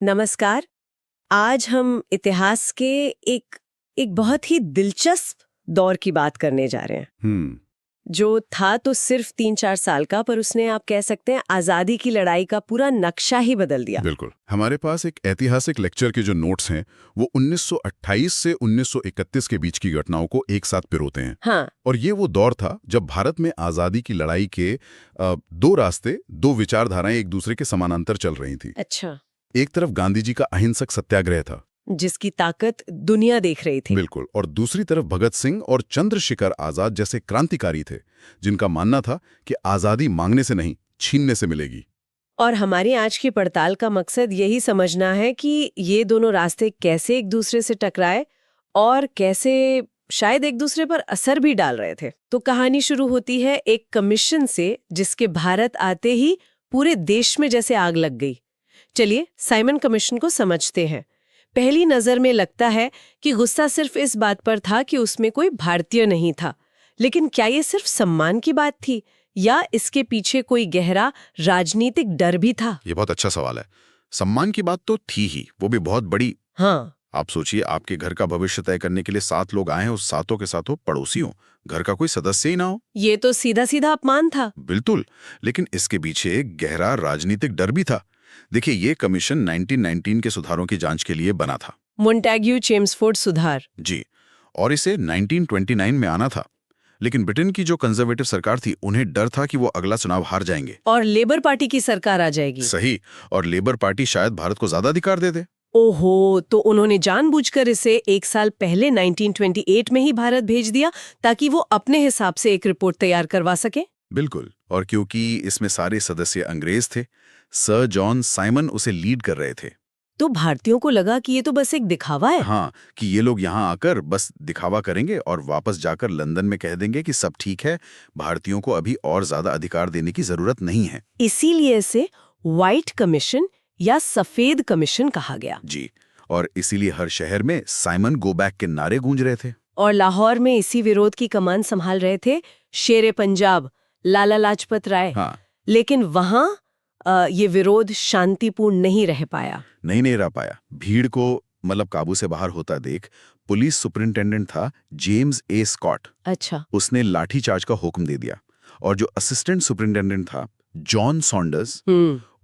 नमस्कार। आज हम इतिहास के एक एक बहुत ही दिलचस्प दौर की बात करने जा रहे हैं जो था तो सिर्फ 3-4 साल का, पर उसने आप कह सकते हैं आजादी की लड़ाई का पूरा नक्शा ही बदल दिया। बिल्कुल। हमारे पास एक ऐतिहासिक लेक्चर के जो नोट्स हैं वो 1928 से 1931 के बीच की घटनाओं को एक साथ पिरोते हैं। हाँ। और ये वो दौर था जब भारत में आजादी की लड़ाई के दो रास्ते, दो विचारधाराएं एक दूसरे के समानांतर चल रही थी। अच्छा। एक तरफ गांधी जी का अहिंसक सत्याग्रह था, जिसकी ताकत दुनिया देख रही थी। बिल्कुल, और दूसरी तरफ भगत सिंह और चंद्रशेखर आजाद जैसे क्रांतिकारी थे जिनका मानना था कि आजादी मांगने से नहीं, छीनने से मिलेगी। और हमारी आज की पड़ताल का मकसद यही समझना है कि ये दोनों रास्ते कैसे एक दूसरे से टकराए और कैसे शायद एक दूसरे पर असर भी डाल रहे थे। तो कहानी शुरू होती है एक कमीशन से जिसके भारत आते ही पूरे देश में जैसे आग लग गई। चलिए साइमन कमीशन को समझते हैं। पहली नजर में लगता है कि गुस्सा सिर्फ इस बात पर था कि उसमें कोई भारतीय नहीं था, लेकिन क्या ये सिर्फ सम्मान की बात थी या इसके पीछे कोई गहरा राजनीतिक डर भी था? ये बहुत अच्छा सवाल है। सम्मान की बात तो थी ही, वो भी बहुत बड़ी। हाँ। आप सोचिए, आपके घर का भविष्य तय करने के लिए 7 लोग आए हैं, उस सातों के सातों पड़ोसी हो, घर का कोई सदस्य ही ना हो। ये तो सीधा सीधा अपमान था। बिल्कुल, लेकिन इसके पीछे एक गहरा राजनीतिक डर भी था। देखिए, ये कमीशन 1919 के सुधारों की जांच के लिए बना था। मोन्टेग्यू चेम्सफोर्ड सुधार। जी, और इसे 1929 में आना था। लेकिन ब्रिटेन की जो कंजर्वेटिव सरकार थी, उन्हें डर था कि वो अगला चुनाव हार जाएंगे और लेबर पार्टी की सरकार आ जाएगी। सही, और लेबर पार्टी शायद भारत को ज्यादा अधिकार दे दे। ओहो, तो उन्होंने जानबूझकर इसे एक साल पहले 1928 में ही भारत भेज दिया ताकि वो अपने हिसाब से एक रिपोर्ट तैयार करवा सके। बिल्कुल, और क्योंकि इसमें सारे सदस्य अंग्रेज थे, सर जॉन साइमन उसे लीड कर रहे थे। तो भारतीयों को लगा कि ये तो बस एक दिखावा है। हाँ, कि ये लोग यहाँ आकर बस दिखावा करेंगे और वापस जाकर लंदन में कह देंगे कि सब ठीक है, भारतीयों को अभी और ज्यादा अधिकार देने की जरूरत नहीं है। इसीलिए इसे व्हाइट कमीशन या सफेद कमीशन कहा गया। जी, और इसीलिए हर शहर में साइमन गो बैक के नारे गूंज रहे थे। और लाहौर में इसी विरोध की कमान संभाल रहे थे शेरे पंजाब लाला लाजपत राय। हाँ, लेकिन वहां ये विरोध शांतिपूर्ण नहीं रह पाया। नहीं रह पाया। भीड़ को मतलब काबू से बाहर होता देख पुलिस सुपरिंटेंडेंट था जेम्स ए स्कॉट, अच्छा। उसने लाठीचार्ज का हुक्म दे दिया। और जो असिस्टेंट सुपरिंटेंडेंट था जॉन सॉन्डर्स,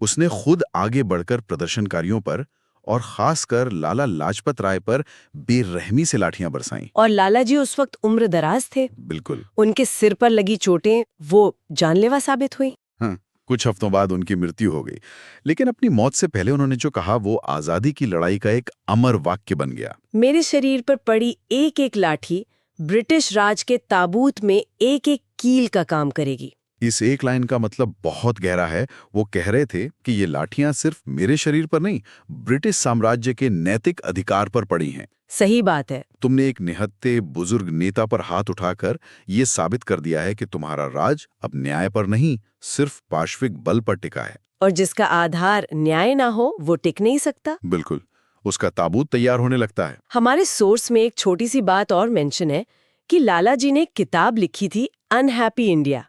उसने खुद आगे बढ़कर प्रदर्शनकारियों पर और खासकर लाला लाजपत राय पर बेरहमी से लाठियां बरसाईं। और लाला जी उस वक्त उम्र दराज थे। बिल्कुल। उनके सिर पर लगी चोटें वो जानलेवा साबित हुई। हाँ, कुछ हफ्तों बाद उनकी मृत्यु हो गई। लेकिन अपनी मौत से पहले उन्होंने जो कहा वो आजादी की लड़ाई का एक अमर वाक्य बन गया। मेरे शरीर पर पड़ी एक एक लाठी ब्रिटिश राज के ताबूत में एक एक कील का काम करेगी। इस एक लाइन का मतलब बहुत गहरा है। वो कह रहे थे कि ये लाठियां सिर्फ मेरे शरीर पर नहीं, ब्रिटिश साम्राज्य के नैतिक अधिकार पर पड़ी हैं। सही बात है। तुमने एक निहत्ते बुजुर्ग नेता पर हाथ उठाकर ये साबित कर दिया है कि तुम्हारा राज अब न्याय पर नहीं, सिर्फ पार्श्विक बल पर टिका है। और जिसका आधार न्याय ना हो वो टिक नहीं सकता। बिल्कुल, उसका ताबूत तैयार होने लगता है। हमारे सोर्स में एक छोटी सी बात और मेंशन है कि लाला जी ने एक किताब लिखी थी अनहैप्पी इंडिया।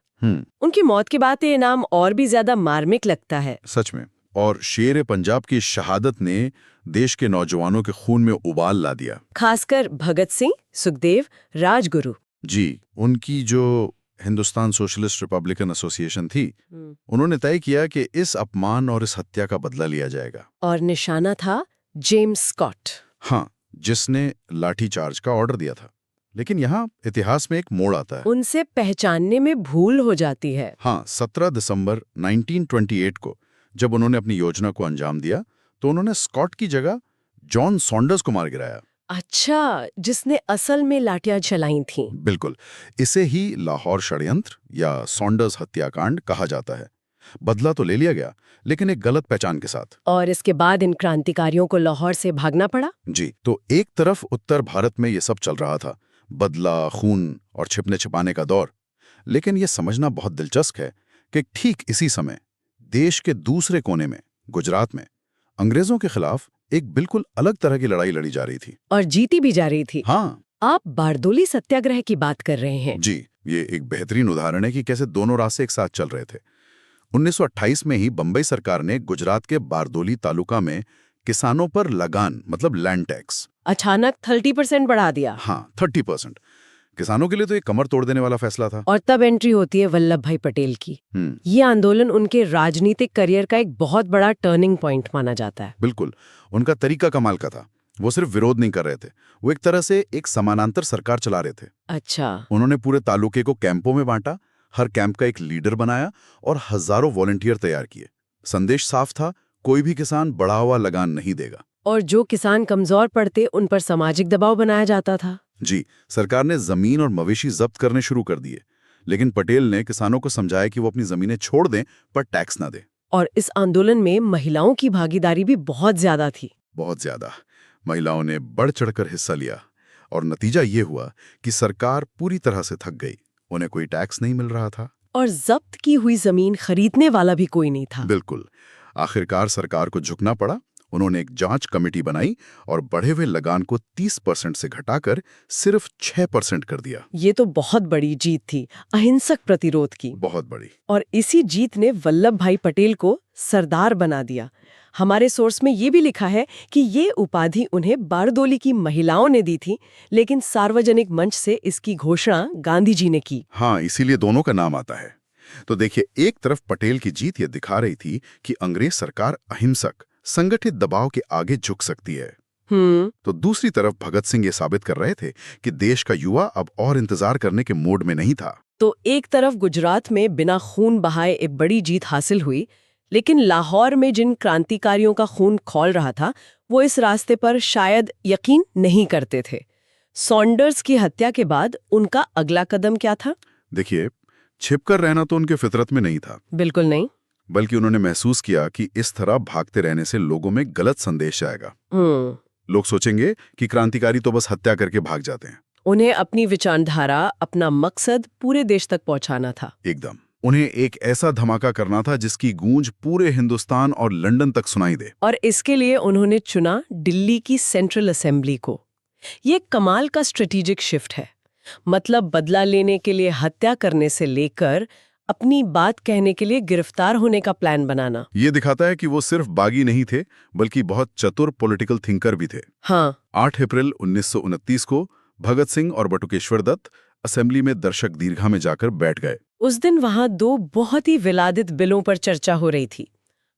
उनकी मौत के बाद ये नाम और भी ज्यादा मार्मिक लगता है। सच में। और शेर पंजाब की शहादत ने देश के नौजवानों के खून में उबाल ला दिया, खासकर भगत सिंह, सुखदेव, राजगुरु। जी, उनकी जो हिंदुस्तान सोशलिस्ट रिपब्लिकन एसोसिएशन थी, उन्होंने तय किया कि इस अपमान और इस हत्या का बदला लिया जाएगा। और निशाना था जेम्स स्कॉट। हाँ, जिसने लाठीचार्ज का ऑर्डर दिया था। लेकिन यहाँ इतिहास में एक मोड़ आता है। उनसे पहचानने में भूल हो जाती है। हाँ, 17 दिसंबर 1928 को जब उन्होंने अपनी योजना को अंजाम दिया तो उन्होंने स्कॉट की जगह जॉन सॉन्डर्स को मार गिराया। अच्छा, जिसने असल में लाठियां चलाई थीं। बिल्कुल, इसे ही लाहौर षड्यंत्र या सॉन्डर्स हत्याकांड कहा जाता है। बदला तो ले लिया गया, लेकिन एक गलत पहचान के साथ। और इसके बाद इन क्रांतिकारियों को लाहौर से भागना पड़ा। जी, तो एक तरफ उत्तर भारत में ये सब चल रहा था, बदला, खून और छिपने छिपाने का दौर। लेकिन ये समझना बहुत दिलचस्प है कि ठीक इसी समय देश के दूसरे कोने में, गुजरात में, अंग्रेजों के खिलाफ एक बिल्कुल अलग तरह की लड़ाई लड़ी जा रही थी। और जीती भी जा रही थी। हाँ, आप बारदोली सत्याग्रह की बात कर रहे हैं। जी, ये एक बेहतरीन उदाहरण है कि कैसे दोनों रास्ते एक साथ चल रहे थे। 1928 में ही बंबई सरकार ने गुजरात के बारदोली तालुका में किसानों पर लगान मतलब लैंड टैक्स। अचानक 30% बढ़ा दिया। हाँ, 30%। किसानों के लिए तो ये कमर तोड़ देने वाला फैसला था। और तब एंट्री होती है वल्लभ भाई पटेल की। ये आंदोलन उनके राजनीतिक करियर का एक बहुत बड़ा टर्निंग पॉइंट माना जाता है। बिल्कुल, उनका तरीका कमाल का था। वो सिर्फ विरोध नहीं कर रहे थे, वो एक तरह से एक समानांतर सरकार चला रहे थे। अच्छा। उन्होंने पूरे तालुके को कैंपों में बांटा, हर कैंप का एक लीडर बनाया और हजारों वॉलंटियर तैयार किए। संदेश साफ था, कोई भी किसान बढ़ा हुआ लगान नहीं देगा। और जो किसान कमजोर पड़ते उन पर सामाजिक दबाव बनाया जाता था। जी, सरकार ने जमीन और मवेशी जब्त करने शुरू कर दिए, लेकिन पटेल ने किसानों को समझाया कि वो अपनी जमीनें छोड़ दें पर टैक्स ना दें। और इस आंदोलन में महिलाओं की भागीदारी भी बहुत ज्यादा थी। बहुत ज्यादा। महिलाओं ने बढ़ चढ़कर हिस्सा लिया और नतीजा ये हुआ कि सरकार पूरी तरह से थक गई। उन्हें कोई टैक्स नहीं मिल रहा था और जब्त की हुई जमीन खरीदने वाला भी कोई नहीं था। बिल्कुल। आखिरकार सरकार को झुकना पड़ा। उन्होंने एक जांच कमेटी बनाई और बढ़े हुए लगान को 30% से घटाकर सिर्फ 6% कर दिया। ये तो बहुत बड़ी जीत थी, अहिंसक प्रतिरोध की। बहुत बड़ी। और इसी जीत ने वल्लभ भाई पटेल को सरदार बना दिया। हमारे सोर्स में ये भी लिखा है कि ये उपाधि उन्हें बारदोली की महिलाओं ने दी थी, लेकिन सार्वजनिक मंच से इसकी घोषणा गांधी जी ने की। हाँ, इसीलिए दोनों का नाम आता है। तो देखिए, एक तरफ पटेल की जीत ये दिखा रही थी कि अंग्रेज सरकार अहिंसक संगठित दबाव के आगे झुक सकती है। तो दूसरी तरफ भगत सिंह ये साबित कर रहे थे कि देश का युवा अब और इंतजार करने के मूड में नहीं था। तो एक तरफ गुजरात में बिना खून बहाए एक बड़ी जीत हासिल हुई, लेकिन लाहौर में जिन क्रांतिकारियों का खून खौल रहा था वो इस रास्ते पर शायद यकीन नहीं करते थे। सॉन्डर्स की हत्या के बाद उनका अगला कदम क्या था? देखिए, छिपकर रहना तो उनके फितरत में नहीं था। बिल्कुल नहीं। बल्कि उन्होंने महसूस किया कि इस तरह भागते रहने से लोगों में गलत संदेश जाएगा। लोग सोचेंगे कि क्रांतिकारी तो बस हत्या करके भाग जाते हैं। उन्हें अपनी विचारधारा, अपना मकसद पूरे देश तक पहुंचाना था। एकदम। उन्हें एक ऐसा धमाका करना था जिसकी गूंज पूरे हिंदुस्तान और लंदन तक सुनाई दे। और इसके लिए उन्होंने चुना दिल्ली की सेंट्रल असेंबली को। ये कमाल का स्ट्रेटेजिक शिफ्ट है। मतलब बदला लेने के लिए हत्या करने से लेकर अपनी बात कहने के लिए गिरफ्तार होने का प्लान बनाना। ये दिखाता है कि वो सिर्फ बागी नहीं थे, बल्कि बहुत चतुर पॉलिटिकल थिंकर भी थे। हाँ। 8 अप्रैल 1929 को भगत सिंह और बटुकेश्वर दत्त असेंबली में दर्शक दीर्घा में जाकर बैठ गए। उस दिन वहां दो बहुत ही विवादित बिलों पर चर्चा हो रही थी,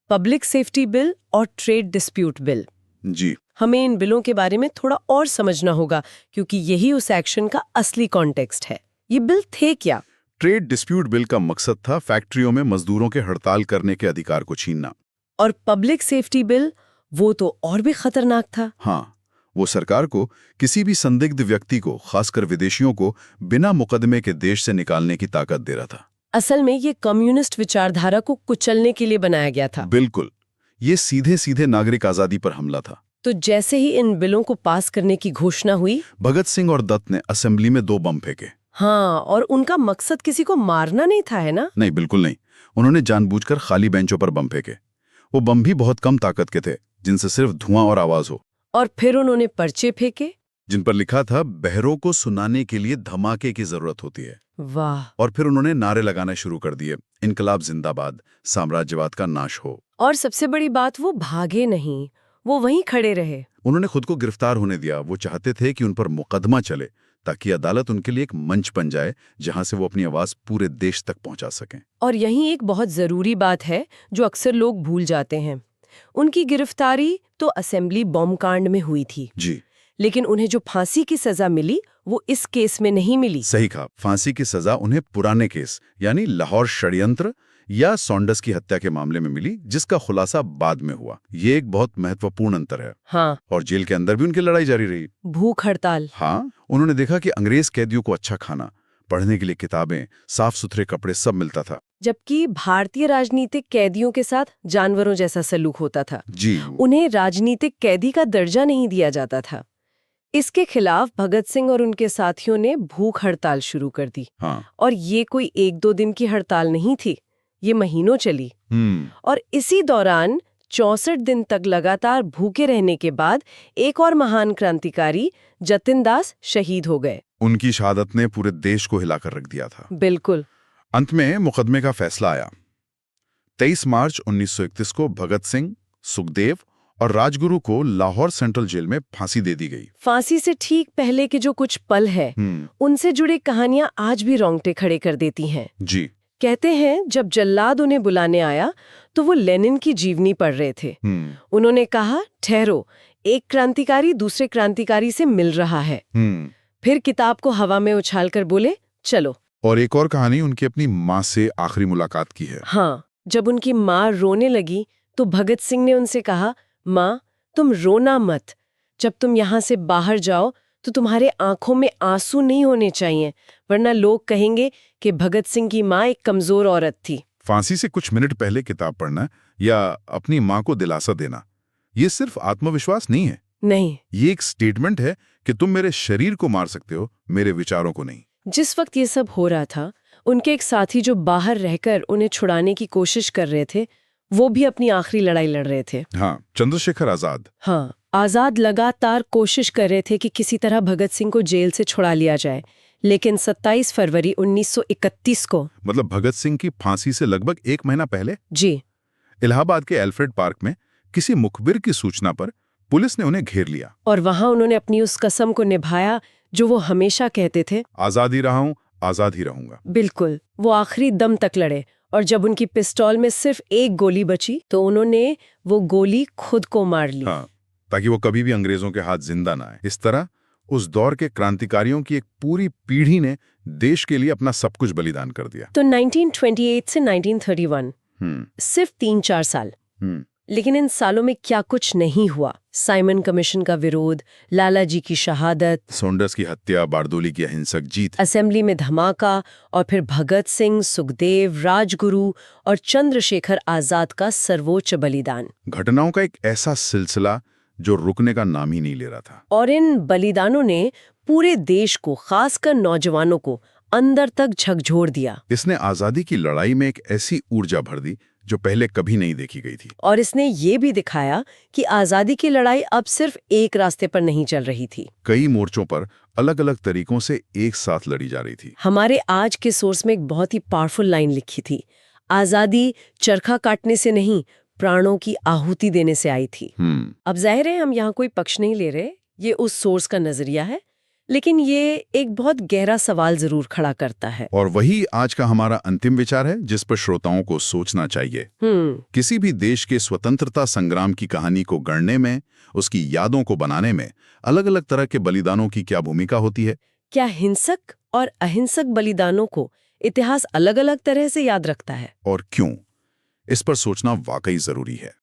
पब्लिक सेफ्टी बिल और ट्रेड डिस्प्यूट बिल। जी। हमें इन बिलों के बारे में थोड़ा और समझना होगा, क्योंकि यही उस एक्शन का असली कॉन्टेक्स्ट है। ये बिल थे क्या? ट्रेड डिस्प्यूट बिल का मकसद था फैक्ट्रियों में मजदूरों के हड़ताल करने के अधिकार को छीनना। और पब्लिक सेफ्टी बिल, वो तो और भी खतरनाक था। हाँ, वो सरकार को किसी भी संदिग्ध व्यक्ति को, खासकर विदेशियों को, बिना मुकदमे के देश से निकालने की ताकत दे रहा था। असल में ये कम्युनिस्ट विचारधारा को कुचलने के लिए बनाया गया था। बिल्कुल। ये सीधे सीधे नागरिक आजादी पर हमला था। तो जैसे ही इन बिलों को पास करने की घोषणा हुई, भगत सिंह और दत्त ने असेंबली में 2 बम फेंके। हाँ, और उनका मकसद किसी को मारना नहीं था, है ना? नहीं, बिल्कुल नहीं। उन्होंने जानबूझकर खाली बेंचों पर बम फेंके। वो बम भी बहुत कम ताकत के थे, जिनसे सिर्फ धुआं और आवाज हो। और फिर उन्होंने पर्चे फेंके जिन पर लिखा था, बहरों को सुनाने के लिए धमाके की जरूरत होती है। वाह। और फिर उन्होंने नारे लगाना शुरू कर दिए, इनकलाब जिंदाबाद, साम्राज्यवाद का नाश हो। और सबसे बड़ी बात, वो भागे नहीं, वो वहीं खड़े रहे। उन्होंने खुद को गिरफ्तार होने दिया। वो चाहते थे कि उन पर मुकदमा चले, ताकि अदालत उनके लिए एक मंच बन जाए जहां से वो अपनी आवाज पूरे देश तक पहुंचा सकें। और यहीं एक बहुत जरूरी बात है जो अक्सर लोग भूल जाते हैं। उनकी गिरफ्तारी तो असेंबली बॉम्ब कांड में हुई थी जी, लेकिन उन्हें जो फांसी की सजा मिली वो इस केस में नहीं मिली। सही कहा। फांसी की सजा उन्हें पुराने केस यानी लाहौर षड्यंत्र या सॉन्डर्स की हत्या के मामले में मिली, जिसका खुलासा बाद में हुआ। ये एक बहुत महत्वपूर्ण अंतर है। हाँ। और जेल के अंदर भी उनकी लड़ाई जारी रही। भूख हड़ताल। हाँ, उन्होंने देखा कि अंग्रेज कैदियों को अच्छा खाना, पढ़ने के लिए किताबें, साफ सुथरे कपड़े सब मिलता था, जबकि भारतीय राजनीतिक कैदियों के साथ जानवरों जैसा सलूक होता था। जी। उन्हें राजनीतिक कैदी का दर्जा नहीं दिया जाता था। इसके खिलाफ भगत सिंह और उनके साथियों ने भूख हड़ताल शुरू कर दी। हाँ। और ये कोई 1-2 दिन की हड़ताल नहीं थी, ये महीनों चली। और इसी दौरान 64 दिन तक लगातार भूखे रहने के बाद एक और महान क्रांतिकारी जतिन दास शहीद हो गए। उनकी शहादत ने पूरे देश को हिलाकर रख दिया था। बिल्कुल। अंत में मुकदमे का फैसला आया। 23 मार्च 1931 को भगत सिंह, सुखदेव और राजगुरु को लाहौर सेंट्रल जेल में फांसी दे दी गई। फांसी से ठीक पहले के जो कुछ पल है उनसे जुड़ी कहानियां आज भी रोंगटे खड़े कर देती हैं। जी। कहते हैं जब जल्लाद उन्हें बुलाने आया तो वो लेनिन की जीवनी पढ़ रहे थे। उन्होंने कहा, ठहरो, एक क्रांतिकारी दूसरे क्रांतिकारी से मिल रहा है। फिर किताब को हवा में उछालकर बोले, चलो। और एक और कहानी उनकी अपनी माँ से आखिरी मुलाकात की है। हाँ, जब उनकी माँ रोने लगी तो भगत सिंह ने उनसे कहा, माँ तुम रोना मत, जब तुम यहाँ से बाहर जाओ तो तुम्हारे आंखों में आंसू नहीं होने चाहिए, वरना लोग कहेंगे कि भगत सिंह की माँ एक कमजोर औरत थी। फांसी से कुछ मिनट पहले किताब पढ़ना या अपनी माँ को दिलासा देना, ये सिर्फ आत्मविश्वास नहीं है। नहीं, ये एक स्टेटमेंट है कि तुम मेरे शरीर को मार सकते हो, मेरे विचारों को नहीं। जिस वक्त ये सब हो रहा था, उनके एक साथी जो बाहर रहकर उन्हें छुड़ाने की कोशिश कर रहे थे, वो भी अपनी आखिरी लड़ाई लड़ रहे थे। हाँ, चंद्रशेखर आजाद। हाँ, आजाद लगातार कोशिश कर रहे थे कि किसी तरह भगत सिंह को जेल से छुड़ा लिया जाए, लेकिन 27 फरवरी 1931 को, मतलब भगत सिंह की फांसी से लगभग 1 महीना पहले, जी, इलाहाबाद के एल्फ्रेड पार्क में किसी मुखबिर की सूचना पर पुलिस ने उन्हें घेर लिया। और वहां उन्होंने अपनी उस कसम को निभाया जो वो हमेशा कहते थे, आजाद ही रहा हूं, आजाद ही रहूंगा। बिल्कुल, वो आखिरी दम तक लड़े और जब उनकी पिस्तौल में सिर्फ एक गोली बची तो उन्होंने वो गोली खुद को मार ली। हाँ, ताकि वो कभी भी अंग्रेजों के हाथ जिंदा ना आए। इस तरह उस दौर के क्रांतिकारियों की एक पूरी पीढ़ी ने देश के लिए अपना सब कुछ बलिदान कर दिया। तो 1928 से 1931 सिर्फ 3-4 साल। लेकिन इन सालों में क्या कुछ नहीं हुआ। साइमन कमीशन का विरोध, लाला जी की शहादत, सोंडर्स की हत्या, बारदोली की अहिंसक जीत, असेंबली में धमाका और फिर भगत सिंह, सुखदेव, राजगुरु और चंद्रशेखर आजाद का सर्वोच्च बलिदान। घटनाओं का एक ऐसा सिलसिला जो रुकने का नाम ही नहीं ले रहा था। और इन बलिदानों ने पूरे देश को, खासकर नौजवानों को, अंदर तक झकझोर दिया। इसने आजादी की लड़ाई में एक ऐसी ऊर्जा भर दी जो पहले कभी नहीं देखी गई थी। और इसने ये भी दिखाया कि आजादी की लड़ाई अब सिर्फ एक रास्ते पर नहीं चल रही थी, कई मोर्चों पर अलग अलग तरीकों से एक साथ लड़ी जा रही थी। हमारे आज के सोर्स में एक बहुत ही पावरफुल लाइन लिखी थी, आजादी चरखा काटने से नहीं, प्राणों की आहुति देने से आई थी। अब जाहिर है हम यहाँ कोई पक्ष नहीं ले रहे, ये उस सोर्स का नजरिया है, लेकिन ये एक बहुत गहरा सवाल जरूर खड़ा करता है। और वही आज का हमारा अंतिम विचार है जिस पर श्रोताओं को सोचना चाहिए। किसी भी देश के स्वतंत्रता संग्राम की कहानी को गढ़ने में, उसकी यादों को बनाने में अलग अलग तरह के बलिदानों की क्या भूमिका होती है? क्या हिंसक और अहिंसक बलिदानों को इतिहास अलग अलग तरह से याद रखता है? और क्यों? इस पर सोचना वाकई जरूरी है।